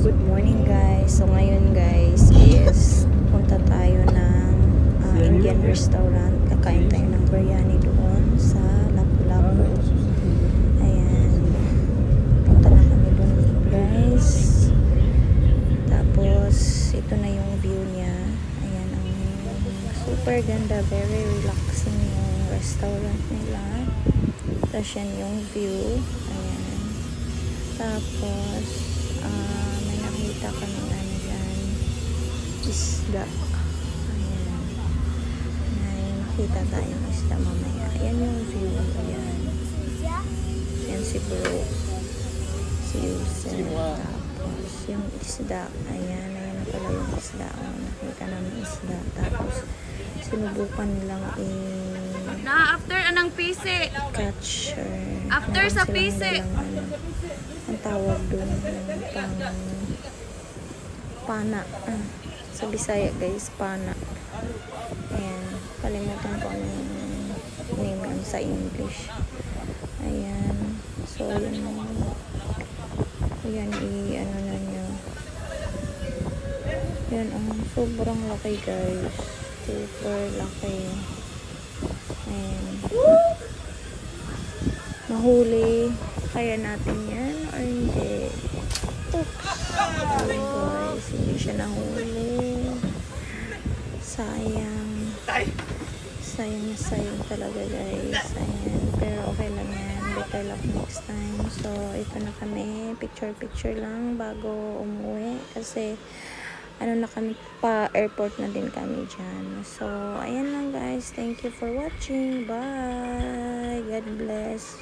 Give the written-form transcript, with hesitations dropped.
Good morning guys. So ngayon guys is punta tayo ng Indian restaurant. Kakain tayo ng biryani doon sa Lapu-Lapu. Ayan. Punta na kami doon guys. Tapos ito na yung view niya. Ayan ang super ganda. Very relaxing yung restaurant nila. Tapos yan yung view. Ayan. Tapos may nakita kami ano dyan, isda. Ayan. May makita tayong isda mamaya. Ayan yung view. Ayan. Ayan si bro. Si Yusen. Tapos yung isda. Ayan. Ayan na pala yung isda. Nakita namin isda. Tapos sinubukan nilang na after anang pisi. Catch. After sa pisi. Ang tawag doon pang pana. Sa Bisaya guys, pana. Ayan. Kalimutan ko anong name lang sa English. Ayan. So, yun. Ayan, ano na nyo. Ayan, sobrang laki guys. Super laki. Ayan. Mahuli kaya natin yan or hindi. Oops. Ayan guys, hindi siya nahuli. Sayang. Sayang talaga guys. Ayan. Pero okay lang yan. Better luck next time. So, ito na kami. Picture lang bago umuwi. Kasi ano na kami, pa airport na din kami dyan. So, ayan lang guys. Thank you for watching. Bye. God bless.